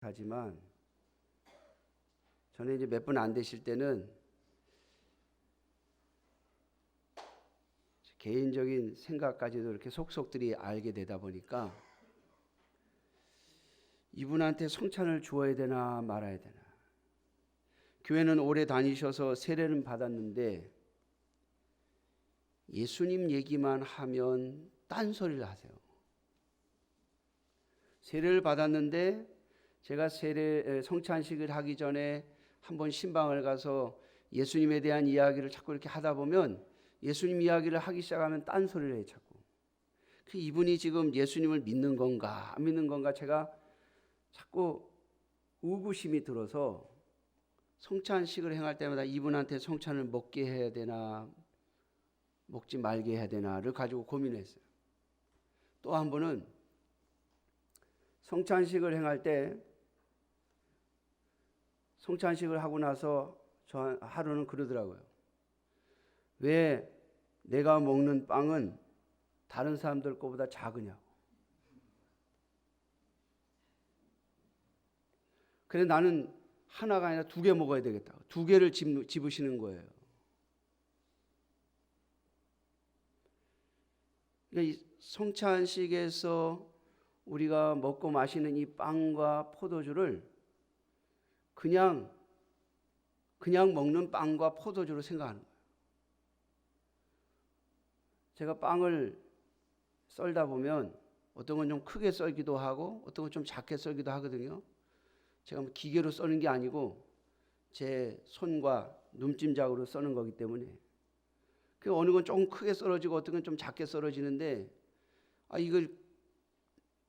하지만 저는 이제 몇 분 안 되실 때는 개인적인 생각까지도 이렇게 속속들이 알게 되다 보니까 이분한테 성찬을 주어야 되나 말아야 되나. 교회는 오래 다니셔서 세례는 받았는데 예수님 얘기만 하면 딴소리를 하세요. 세례를 받았는데 제가 성찬식을 하기 전에 한번 신방을 가서 예수님에 대한 이야기를 자꾸 이렇게 하다 보면 예수님 이야기를 하기 시작하면 딴소리를 해요. 자꾸. 이분이 지금 예수님을 믿는 건가 안 믿는 건가 제가 자꾸 의구심이 들어서 성찬식을 행할 때마다 이분한테 성찬을 먹게 해야 되나 먹지 말게 해야 되나를 가지고 고민했어요. 또 한 번은 성찬식을 행할 때 성찬식을 하고 나서 저 하루는 그러더라고요. 왜 내가 먹는 빵은 다른 사람들 거보다 작으냐고. 그래 나는 하나가 아니라 2개 먹어야 되겠다. 2개를 집으시는 거예요. 이 성찬식에서 우리가 먹고 마시는 이 빵과 포도주를 그냥 먹는 빵과 포도주로 생각하는 거예요. 제가 빵을 썰다 보면 어떤 건 좀 크게 썰기도 하고 어떤 건 좀 작게 썰기도 하거든요. 제가 기계로 써는 게 아니고 제 손과 눈짐작으로 써는 거기 때문에 그 어느 건 조금 크게 썰어지고 어떤 건 좀 작게 썰어지는데 이걸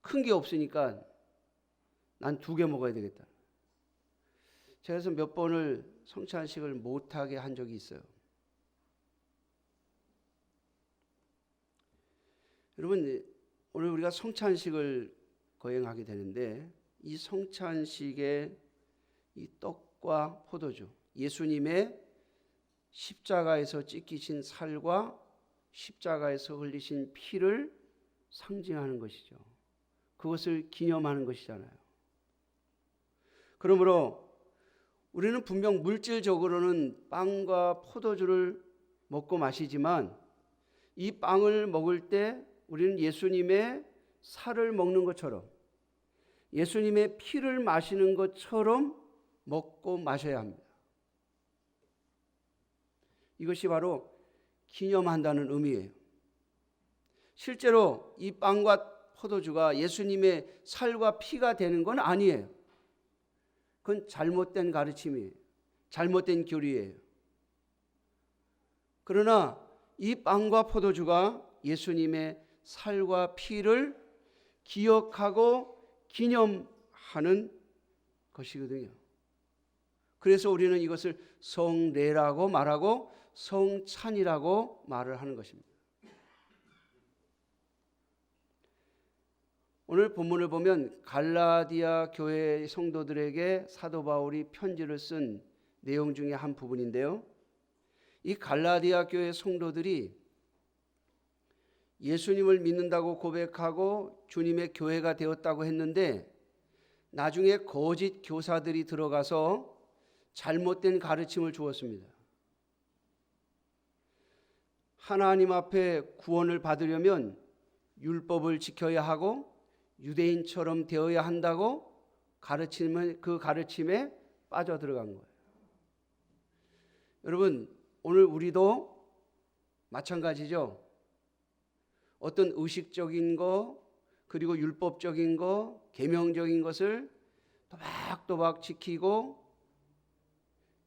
큰 게 없으니까 난 2개 먹어야 되겠다. 제가 그래서 몇 번을 성찬식을 못하게 한 적이 있어요. 여러분 오늘 우리가 성찬식을 거행하게 되는데 이 성찬식의 이 떡과 포도주, 예수님의 십자가에서 찢기신 살과 십자가에서 흘리신 피를 상징하는 것이죠. 그것을 기념하는 것이잖아요. 그러므로 우리는 분명 물질적으로는 빵과 포도주를 먹고 마시지만 이 빵을 먹을 때 우리는 예수님의 살을 먹는 것처럼 예수님의 피를 마시는 것처럼 먹고 마셔야 합니다. 이것이 바로 기념한다는 의미예요. 실제로 이 빵과 포도주가 예수님의 살과 피가 되는 건 아니에요. 그건 잘못된 가르침이에요. 잘못된 교리예요. 그러나 이 빵과 포도주가 예수님의 살과 피를 기억하고 기념하는 것이거든요. 그래서 우리는 이것을 성례라고 말하고 성찬이라고 말을 하는 것입니다. 오늘 본문을 보면 갈라디아 교회 성도들에게 사도 바울이 편지를 쓴 내용 중에 한 부분인데요. 이 갈라디아 교회 성도들이 예수님을 믿는다고 고백하고 주님의 교회가 되었다고 했는데 나중에 거짓 교사들이 들어가서 잘못된 가르침을 주었습니다. 하나님 앞에 구원을 받으려면 율법을 지켜야 하고 유대인처럼 되어야 한다고 가르치면 그 가르침에 빠져들어간 거예요. 여러분 오늘 우리도 마찬가지죠. 어떤 의식적인 거 그리고 율법적인 거 계명적인 것을 또박또박 지키고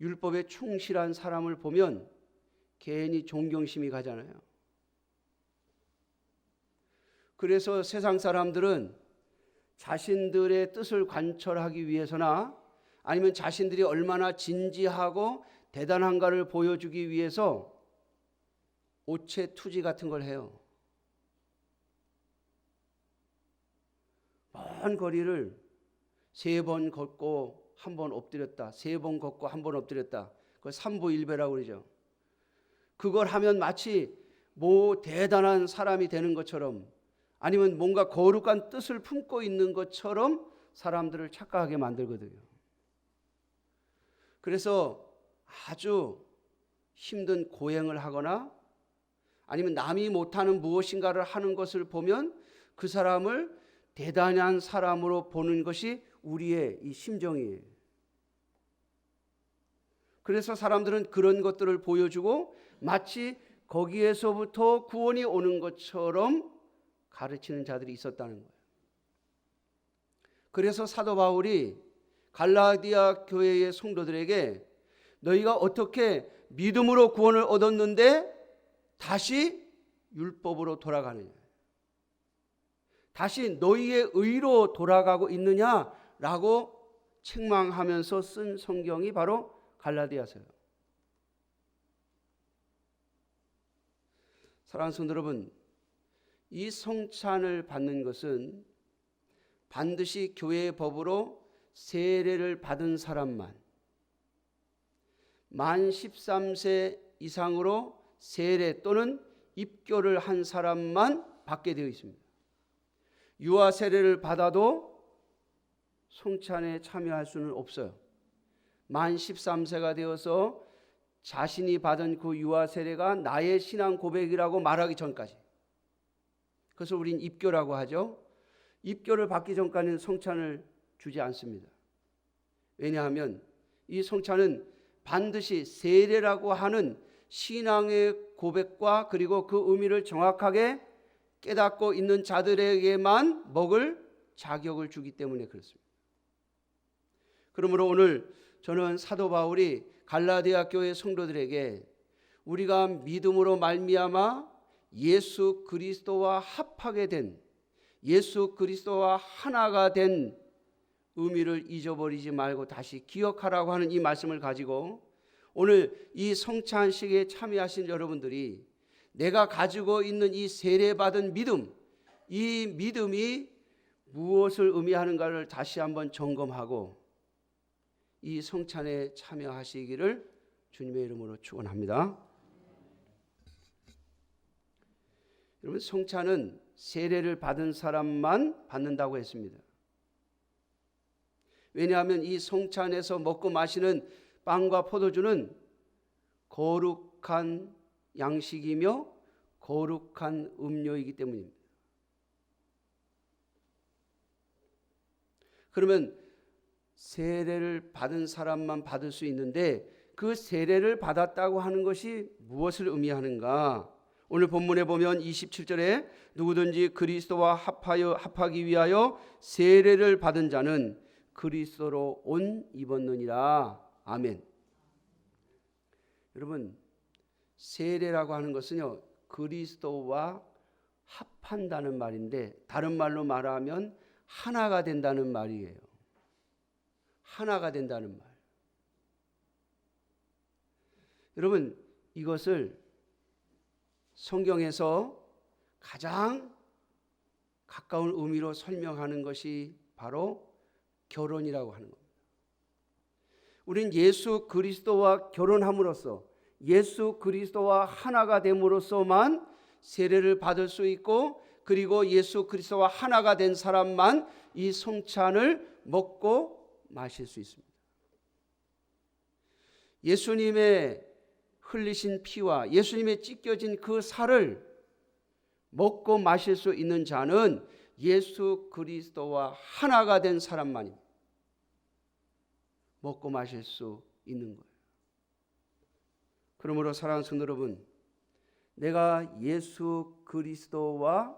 율법에 충실한 사람을 보면 괜히 존경심이 가잖아요. 그래서 세상 사람들은 자신들의 뜻을 관철하기 위해서나 아니면 자신들이 얼마나 진지하고 대단한가를 보여주기 위해서 오체투지 같은 걸 해요. 먼 거리를 3번 걷고 1번 엎드렸다. 3번 걷고 1번 엎드렸다. 그걸 삼보일배라고 그러죠. 그걸 하면 마치 대단한 사람이 되는 것처럼 아니면 뭔가 거룩한 뜻을 품고 있는 것처럼 사람들을 착각하게 만들거든요. 그래서 아주 힘든 고행을 하거나 아니면 남이 못하는 무엇인가를 하는 것을 보면 그 사람을 대단한 사람으로 보는 것이 우리의 이 심정이에요. 그래서 사람들은 그런 것들을 보여주고 마치 거기에서부터 구원이 오는 것처럼 가르치는 자들이 있었다는 거예요. 그래서 사도 바울이 갈라디아 교회의 성도들에게 너희가 어떻게 믿음으로 구원을 얻었는데 다시 율법으로 돌아가느냐, 다시 너희의 의로 돌아가고 있느냐라고 책망하면서 쓴 성경이 바로 갈라디아서예요. 사랑하는 성도 여러분, 이 성찬을 받는 것은 반드시 교회의 법으로 세례를 받은 사람만, 만 13세 이상으로 세례 또는 입교를 한 사람만 받게 되어 있습니다. 유아 세례를 받아도 성찬에 참여할 수는 없어요. 만 13세가 되어서 자신이 받은 그 유아 세례가 나의 신앙 고백이라고 말하기 전까지, 그래서 우린 입교라고 하죠. 입교를 받기 전까지는 성찬을 주지 않습니다. 왜냐하면 이 성찬은 반드시 세례라고 하는 신앙의 고백과 그리고 그 의미를 정확하게 깨닫고 있는 자들에게만 먹을 자격을 주기 때문에 그렇습니다. 그러므로 오늘 저는 사도 바울이 갈라디아 교회 성도들에게 우리가 믿음으로 말미암아 예수 그리스도와 합하게 된, 예수 그리스도와 하나가 된 의미를 잊어버리지 말고 다시 기억하라고 하는 이 말씀을 가지고 오늘 이 성찬식에 참여하신 여러분들이 내가 가지고 있는 이 세례받은 믿음, 이 믿음이 무엇을 의미하는가를 다시 한번 점검하고 이 성찬에 참여하시기를 주님의 이름으로 축원합니다. 여러분, 성찬은 세례를 받은 사람만 받는다고 했습니다. 왜냐하면 이 성찬에서 먹고 마시는 빵과 포도주는 거룩한 양식이며 거룩한 음료이기 때문입니다. 그러면 세례를 받은 사람만 받을 수 있는데 그 세례를 받았다고 하는 것이 무엇을 의미하는가? 오늘 본문에 보면 27절에 누구든지 그리스도와 합하기 위하여 세례를 받은 자는 그리스도로 옷 입었느니라. 아멘. 여러분, 세례라고 하는 것은요, 그리스도와 합한다는 말인데 다른 말로 말하면 하나가 된다는 말이에요. 하나가 된다는 말. 여러분, 이것을 성경에서 가장 가까운 의미로 설명하는 것이 바로 결혼이라고 하는 겁니다. 우린 예수 그리스도와 결혼함으로써 예수 그리스도와 하나가 됨으로써만 세례를 받을 수 있고, 그리고 예수 그리스도와 하나가 된 사람만 이 성찬을 먹고 마실 수 있습니다. 예수님의 흘리신 피와 예수님의 찢겨진 그 살을 먹고 마실 수 있는 자는 예수 그리스도와 하나가 된 사람만이 먹고 마실 수 있는 거예요. 그러므로 사랑하는 성도 여러분, 내가 예수 그리스도와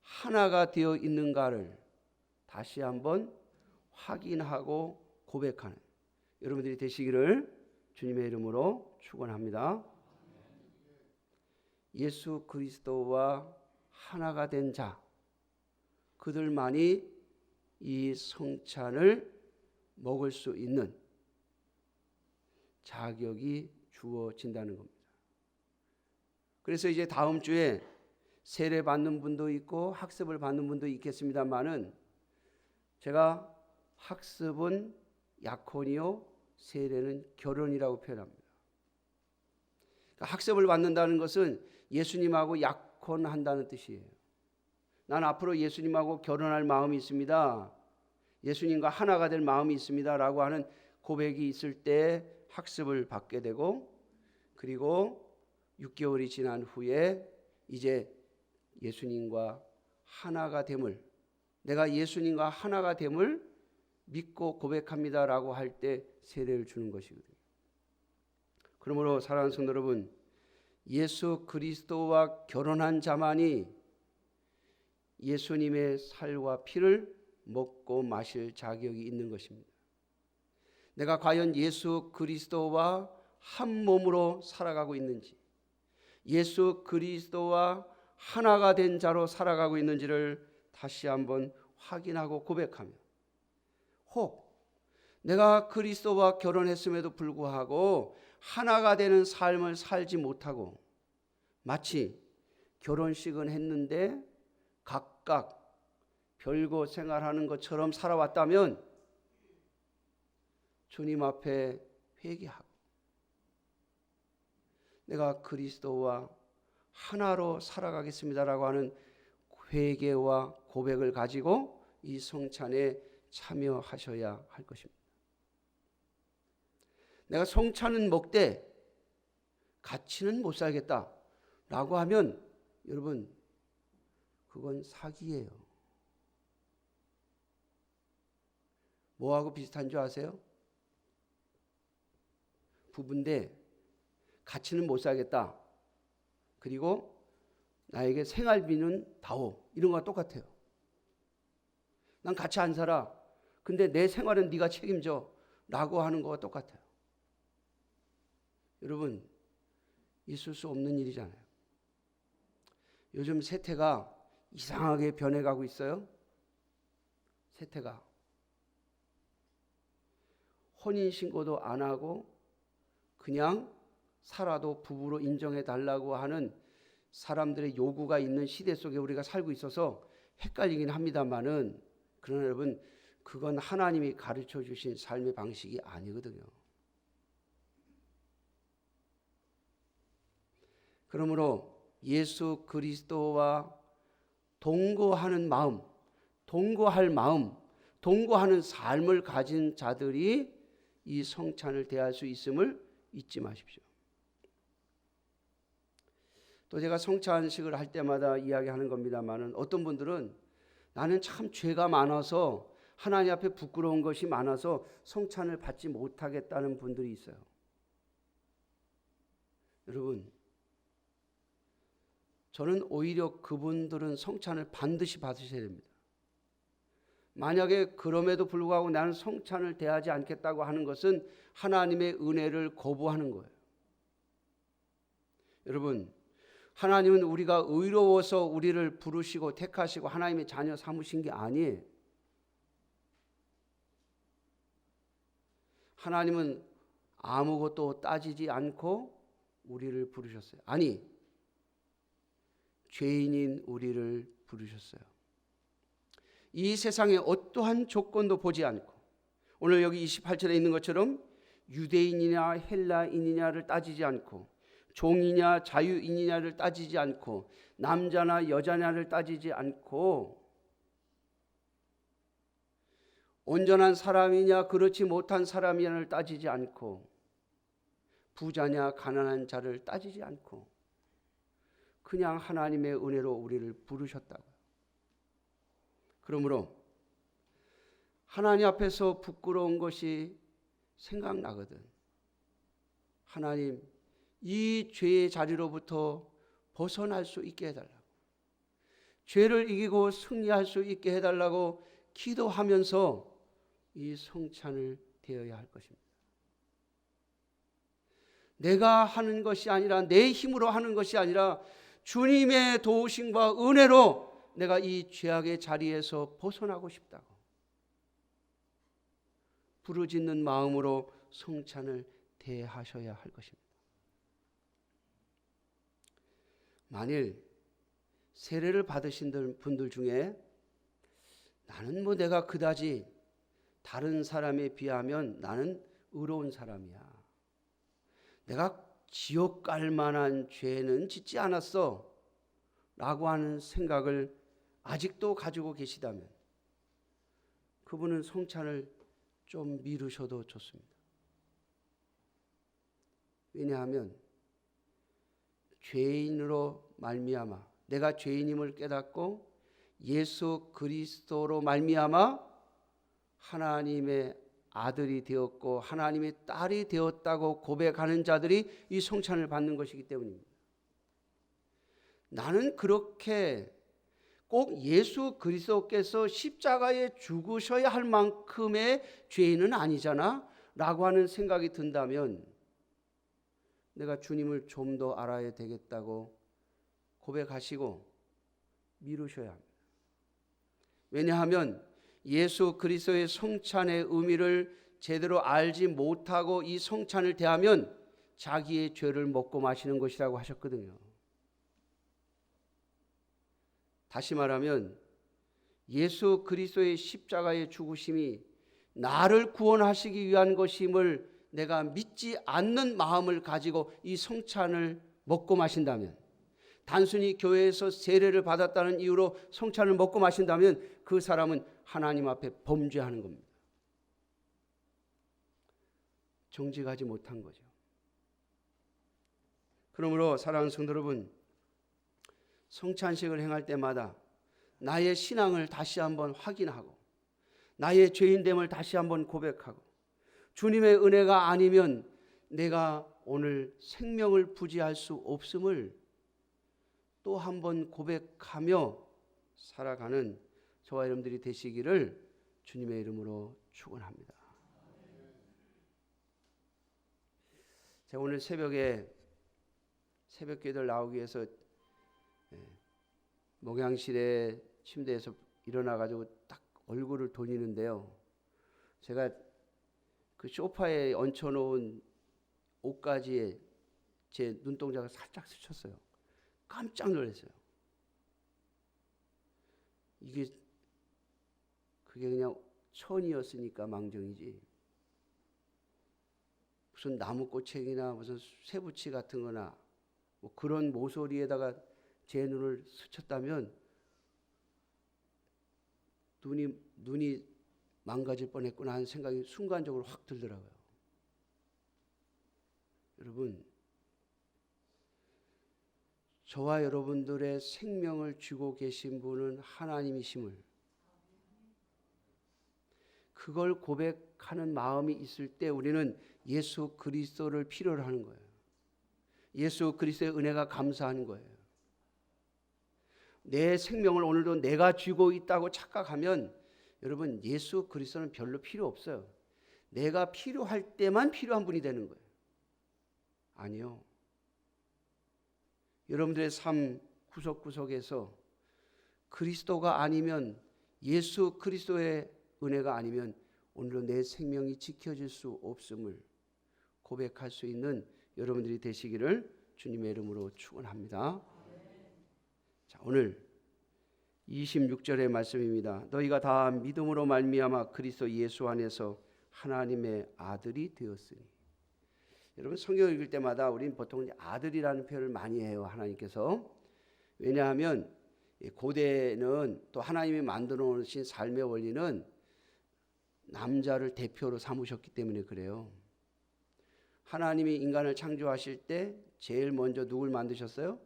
하나가 되어 있는가를 다시 한번 확인하고 고백하는 여러분들이 되시기를 주님의 이름으로 축원합니다. 예수 그리스도와 하나가 된 자, 그들만이 이 성찬을 먹을 수 있는 자격이 주어진다는 겁니다. 그래서 이제 다음 주에 세례 받는 분도 있고 학습을 받는 분도 있겠습니다만은 제가 학습은 약혼이요 세례는 결혼이라고 표현합니다. 그러니까 학습을 받는다는 것은 예수님하고 약혼한다는 뜻이에요. 난 앞으로 예수님하고 결혼할 마음이 있습니다. 예수님과 하나가 될 마음이 있습니다라고 하는 고백이 있을 때 학습을 받게 되고, 그리고 6개월이 지난 후에 이제 예수님과 하나가 됨을, 내가 예수님과 하나가 됨을 믿고 고백합니다라고 할 때 세례를 주는 것이거든요. 그러므로 사랑하는 성도 여러분, 예수 그리스도와 결혼한 자만이 예수님의 살과 피를 먹고 마실 자격이 있는 것입니다. 내가 과연 예수 그리스도와 한 몸으로 살아가고 있는지, 예수 그리스도와 하나가 된 자로 살아가고 있는지를 다시 한번 확인하고 고백하며, 혹 내가 그리스도와 결혼했음에도 불구하고 하나가 되는 삶을 살지 못하고 마치 결혼식은 했는데 각각 별거 생활하는 것처럼 살아왔다면 주님 앞에 회개하고 내가 그리스도와 하나로 살아가겠습니다라고 하는 회개와 고백을 가지고 이 성찬에 참여하셔야 할 것입니다. 내가 성찬은 먹되 같이는 못 살겠다라고 하면 여러분, 그건 사기예요. 뭐하고 비슷한 줄 아세요? 부부인데 같이는 못 살겠다, 그리고 나에게 생활비는 다오, 이런 거와 똑같아요. 난 같이 안 살아, 근데 내 생활은 네가 책임져 라고 하는 거와 똑같아요. 여러분, 있을 수 없는 일이잖아요. 요즘 세태가 이상하게 변해가고 있어요. 세태가 혼인신고도 안 하고 그냥 살아도 부부로 인정해 달라고 하는 사람들의 요구가 있는 시대 속에 우리가 살고 있어서 헷갈리긴 합니다만은, 그러나 여러분, 그건 하나님이 가르쳐 주신 삶의 방식이 아니거든요. 그러므로 예수 그리스도와 동거하는 마음, 동거할 마음, 동거하는 삶을 가진 자들이 이 성찬을 대할 수 있음을 잊지 마십시오. 또 제가 성찬식을 할 때마다 이야기하는 겁니다만은, 어떤 분들은 나는 참 죄가 많아서 하나님 앞에 부끄러운 것이 많아서 성찬을 받지 못하겠다는 분들이 있어요. 여러분, 저는 오히려 그분들은 성찬을 반드시 받으셔야 됩니다. 만약에 그럼에도 불구하고 나는 성찬을 대하지 않겠다고 하는 것은 하나님의 은혜를 거부하는 거예요. 여러분, 하나님은 우리가 의로워서 우리를 부르시고 택하시고 하나님의 자녀 삼으신 게 아니에요. 하나님은 아무것도 따지지 않고 우리를 부르셨어요. 아니, 죄인인 우리를 부르셨어요. 이 세상에 어떠한 조건도 보지 않고, 오늘 여기 28절에 있는 것처럼 유대인이냐 헬라인이냐를 따지지 않고, 종이냐 자유인이냐를 따지지 않고, 남자나 여자냐를 따지지 않고, 온전한 사람이냐 그렇지 못한 사람이냐를 따지지 않고, 부자냐 가난한 자를 따지지 않고 그냥 하나님의 은혜로 우리를 부르셨다고요. 그러므로 하나님 앞에서 부끄러운 것이 생각나거든. 하나님, 이 죄의 자리로부터 벗어날 수 있게 해달라고, 죄를 이기고 승리할 수 있게 해달라고 기도하면서 이 성찬을 대해야 할 것입니다. 내가 하는 것이 아니라, 내 힘으로 하는 것이 아니라 주님의 도우심과 은혜로 내가 이 죄악의 자리에서 벗어나고 싶다고 부르짖는 마음으로 성찬을 대하셔야 할 것입니다. 만일 세례를 받으신 분들 중에 나는 뭐 내가 그다지 다른 사람에 비하면 나는 의로운 사람이야, 내가 지옥 갈 만한 죄는 짓지 않았어 라고 하는 생각을 아직도 가지고 계시다면, 그분은 성찬을 좀 미루셔도 좋습니다. 왜냐하면 죄인으로 말미암아 내가 죄인임을 깨닫고 예수 그리스도로 말미암아 하나님의 아들이 되었고 하나님의 딸이 되었다고 고백하는 자들이 이 성찬을 받는 것이기 때문입니다. 나는 그렇게 꼭 예수 그리스도께서 십자가에 죽으셔야 할 만큼의 죄인은 아니잖아 라고 하는 생각이 든다면 내가 주님을 좀 더 알아야 되겠다고 고백하시고 미루셔야 합니다. 왜냐하면 예수 그리스도의 성찬의 의미를 제대로 알지 못하고 이 성찬을 대하면 자기의 죄를 먹고 마시는 것이라고 하셨거든요. 다시 말하면 예수 그리스도의 십자가의 죽으심이 나를 구원하시기 위한 것임을 내가 믿지 않는 마음을 가지고 이 성찬을 먹고 마신다면, 단순히 교회에서 세례를 받았다는 이유로 성찬을 먹고 마신다면 그 사람은 하나님 앞에 범죄하는 겁니다. 정직하지 못한 거죠. 그러므로 사랑하는 성도 여러분, 성찬식을 행할 때마다 나의 신앙을 다시 한번 확인하고 나의 죄인됨을 다시 한번 고백하고 주님의 은혜가 아니면 내가 오늘 생명을 부지할 수 없음을 또 한번 고백하며 살아가는 저와 여러분들이 되시기를 주님의 이름으로 축원합니다. 제가 오늘 새벽에 새벽기도를 나오기 위해서 목양실에 침대에서 일어나가지고 딱 얼굴을 돌리는데요. 제가 그 소파에 얹혀놓은 옷가지에 제 눈동자가 살짝 스쳤어요. 깜짝 놀랐어요. 그게 그냥 천이었으니까 망정이지. 무슨 나무꼬챙이나 무슨 쇠붙이 같은 거나 뭐 그런 모서리에다가 제 눈을 스쳤다면 눈이 망가질 뻔했구나 하는 생각이 순간적으로 확 들더라고요. 여러분, 저와 여러분들의 생명을 쥐고 계신 분은 하나님이심을, 그걸 고백하는 마음이 있을 때 우리는 예수 그리스도를 필요로 하는 거예요. 예수 그리스도의 은혜가 감사하는 거예요. 내 생명을 오늘도 내가 쥐고 있다고 착각하면 여러분, 예수 그리스도는 별로 필요 없어요. 내가 필요할 때만 필요한 분이 되는 거예요. 아니요. 여러분들의 삶 구석구석에서 그리스도가 아니면, 예수 그리스도의 은혜가 아니면 오늘도 내 생명이 지켜질 수 없음을 고백할 수 있는 여러분들이 되시기를 주님의 이름으로 축원합니다. 자, 오늘 26절의 말씀입니다. 너희가 다 믿음으로 말미암아 그리스도 예수 안에서 하나님의 아들이 되었으니. 여러분, 성경을 읽을 때마다 우리는 보통 아들이라는 표현을 많이 해요. 하나님께서. 왜냐하면 고대는 또 하나님이 만들어 놓으신 삶의 원리는 남자를 대표로 삼으셨기 때문에 그래요. 하나님이 인간을 창조하실 때 제일 먼저 누굴 만드셨어요?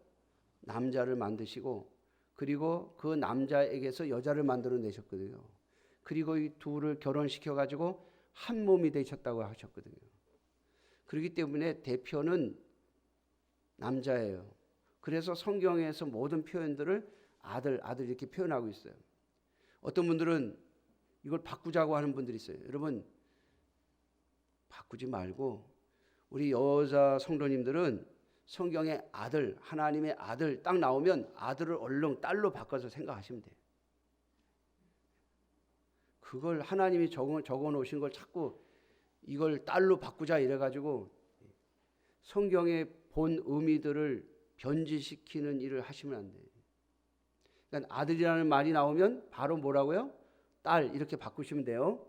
남자를 만드시고, 그리고 그 남자에게서 여자를 만들어내셨거든요. 그리고 이 둘을 결혼시켜가지고 한 몸이 되셨다고 하셨거든요. 그렇기 때문에 대표는 남자예요. 그래서 성경에서 모든 표현들을 아들 이렇게 표현하고 있어요. 어떤 분들은 이걸 바꾸자고 하는 분들이 있어요. 여러분, 바꾸지 말고 우리 여자 성도님들은 성경에 아들, 하나님의 아들 딱 나오면 아들을 얼른 딸로 바꿔서 생각하시면 돼요. 그걸 하나님이 적어 놓으신 걸 자꾸 이걸 딸로 바꾸자 이래가지고 성경의 본 의미들을 변질시키는 일을 하시면 안 돼요. 그러니까 아들이라는 말이 나오면 바로 뭐라고요? 딸 이렇게 바꾸시면 돼요.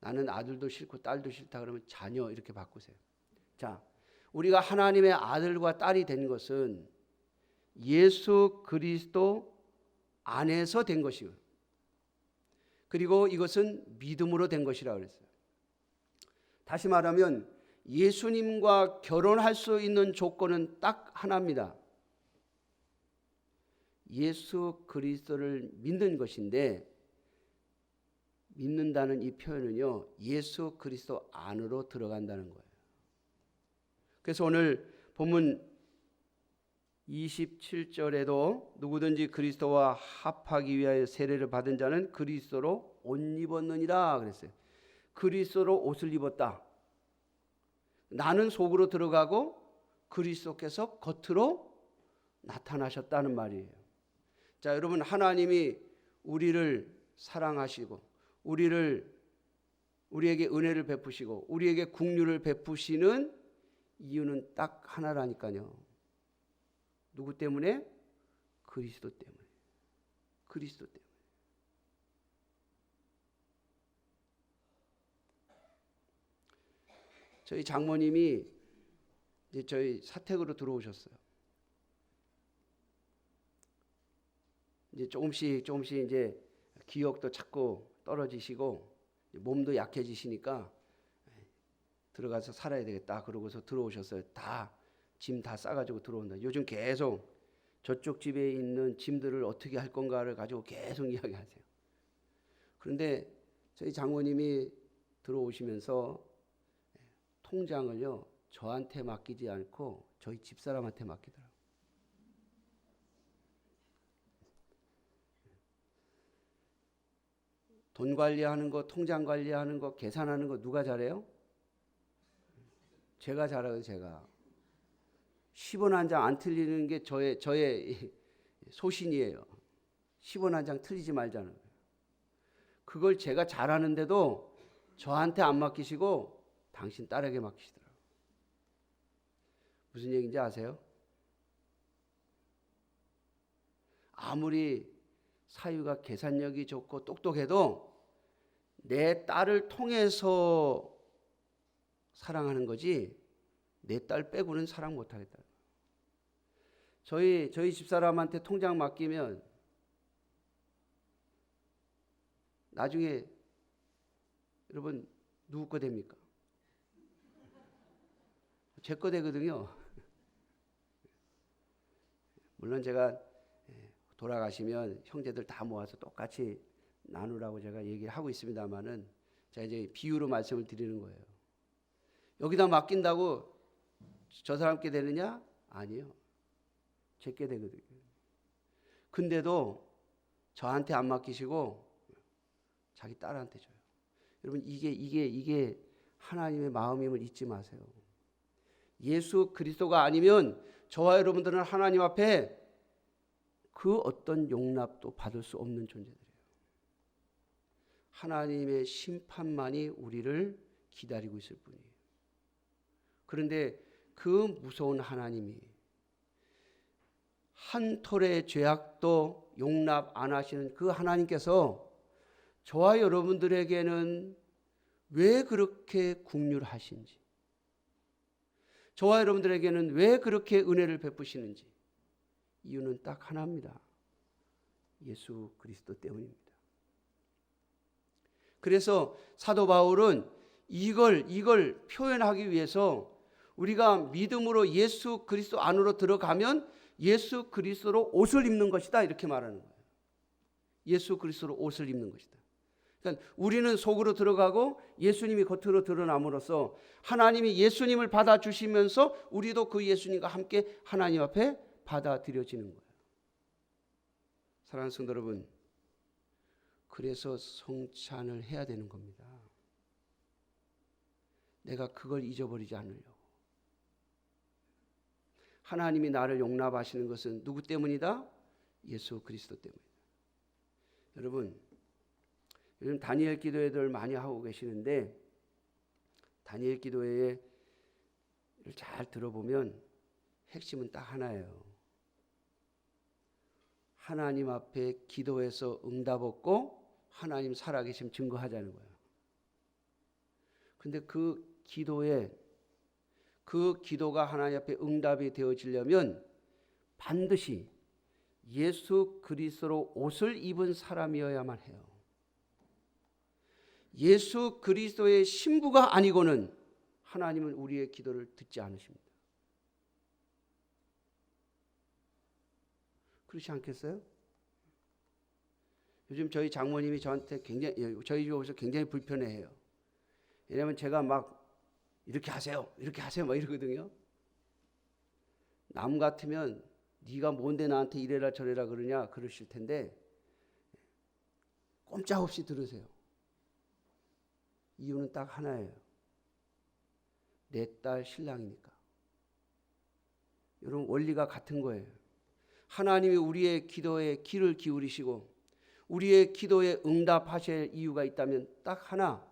나는 아들도 싫고 딸도 싫다 그러면 자녀 이렇게 바꾸세요. 자, 우리가 하나님의 아들과 딸이 된 것은 예수 그리스도 안에서 된 것이요. 그리고 이것은 믿음으로 된 것이라 그랬어요. 다시 말하면 예수님과 결혼할 수 있는 조건은 딱 하나입니다. 예수 그리스도를 믿는 것인데, 믿는다는 이 표현은요, 예수 그리스도 안으로 들어간다는 거예요. 그래서 오늘 본문 27절에도 누구든지 그리스도와 합하기 위하여 세례를 받은 자는 그리스도로 옷 입었느니라 그랬어요. 그리스도로 옷을 입었다. 나는 속으로 들어가고 그리스도께서 겉으로 나타나셨다는 말이에요. 자, 여러분, 하나님이 우리를 사랑하시고 우리에게 은혜를 베푸시고 우리에게 긍휼을 베푸시는 이유는 딱 하나라니까요. 누구 때문에? 그리스도 때문에. 그리스도 때문에. 저희 장모님이 이제 저희 사택으로 들어오셨어요. 이제 조금씩 이제 기억도 자꾸 떨어지시고 몸도 약해지시니까 들어가서 살아야 되겠다 그러고서 들어오셨어요. 짐 다 싸가지고 들어온다. 요즘 계속 저쪽 집에 있는 짐들을 어떻게 할 건가를 가지고 계속 이야기하세요. 그런데 저희 장모님이 들어오시면서 통장을요, 저한테 맡기지 않고 저희 집사람한테 맡기더라고요. 돈 관리하는 거, 통장 관리하는 거, 계산하는 거 누가 잘해요? 제가 잘하거든요. 제가 10원 한 장 안 틀리는 게 저의 소신이에요. 10원 한 장 틀리지 말자는 거예요. 그걸 제가 잘하는데도 저한테 안 맡기시고 당신 딸에게 맡기시더라고요. 무슨 얘기인지 아세요? 아무리 사유가 계산력이 좋고 똑똑해도 내 딸을 통해서 사랑하는 거지 내 딸 빼고는 사랑 못하겠다. 저희 집사람한테 통장 맡기면 나중에 여러분 누구 거 됩니까? 제 거 되거든요. 물론 제가 돌아가시면 형제들 다 모아서 똑같이 나누라고 제가 얘기를 하고 있습니다만은 제가 이제 비유로 말씀을 드리는 거예요. 여기다 맡긴다고 저 사람께 되느냐? 아니요. 제게 되거든요. 근데도 저한테 안 맡기시고 자기 딸한테 줘요. 여러분 이게 하나님의 마음임을 잊지 마세요. 예수 그리스도가 아니면 저와 여러분들은 하나님 앞에 그 어떤 용납도 받을 수 없는 존재들이에요. 하나님의 심판만이 우리를 기다리고 있을 뿐이에요. 그런데 그 무서운 하나님이 한 톨의 죄악도 용납 안 하시는 그 하나님께서 저와 여러분들에게는 왜 그렇게 긍휼하신지, 저와 여러분들에게는 왜 그렇게 은혜를 베푸시는지 이유는 딱 하나입니다. 예수 그리스도 때문입니다. 그래서 사도 바울은 이걸 표현하기 위해서 우리가 믿음으로 예수 그리스도 안으로 들어가면 예수 그리스도로 옷을 입는 것이다 이렇게 말하는 거예요. 예수 그리스도로 옷을 입는 것이다. 그러니까 우리는 속으로 들어가고 예수님이 겉으로 드러남으로써 하나님이 예수님을 받아주시면서 우리도 그 예수님과 함께 하나님 앞에 받아들여지는 거예요. 사랑하는 성도 여러분, 그래서 성찬을 해야 되는 겁니다. 내가 그걸 잊어버리지 않으려고. 하나님이 나를 용납하시는 것은 누구 때문이다? 예수 그리스도 때문이다. 여러분, 요즘 다니엘 기도회들 많이 하고 계시는데 다니엘 기도회를 잘 들어보면 핵심은 딱 하나예요. 하나님 앞에 기도해서 응답 얻고 하나님 살아계심 증거하자는 거예요. 근데 그 기도가 하나님 앞에 응답이 되어지려면 반드시 예수 그리스도로 옷을 입은 사람이어야만 해요. 예수 그리스도의 신부가 아니고는 하나님은 우리의 기도를 듣지 않으십니다. 그렇지 않겠어요? 요즘 저희 장모님이 저한테 저희 집에 오셔서 굉장히 불편해해요. 왜냐하면 제가 막 이렇게 하세요 막 이러거든요. 남 같으면 네가 뭔데 나한테 이래라 저래라 그러냐 그러실 텐데 꼼짝없이 들으세요. 이유는 딱 하나예요. 내 딸 신랑이니까. 여러분, 원리가 같은 거예요. 하나님이 우리의 기도에 귀를 기울이시고 우리의 기도에 응답하실 이유가 있다면 딱 하나,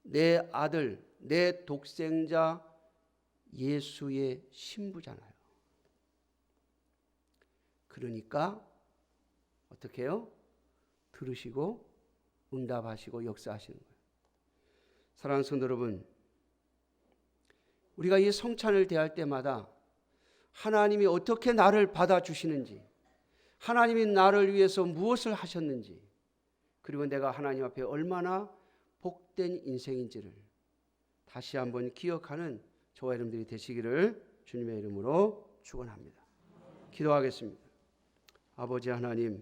내 아들, 내 독생자 예수의 신부잖아요. 그러니까 어떻게 해요? 들으시고 응답하시고 역사하시는 거예요. 사랑하는 성도 여러분, 우리가 이 성찬을 대할 때마다 하나님이 어떻게 나를 받아주시는지, 하나님이 나를 위해서 무엇을 하셨는지, 그리고 내가 하나님 앞에 얼마나 복된 인생인지를 다시 한번 기억하는 저와 여러분들이 되시기를 주님의 이름으로 축원합니다. 기도하겠습니다. 아버지 하나님,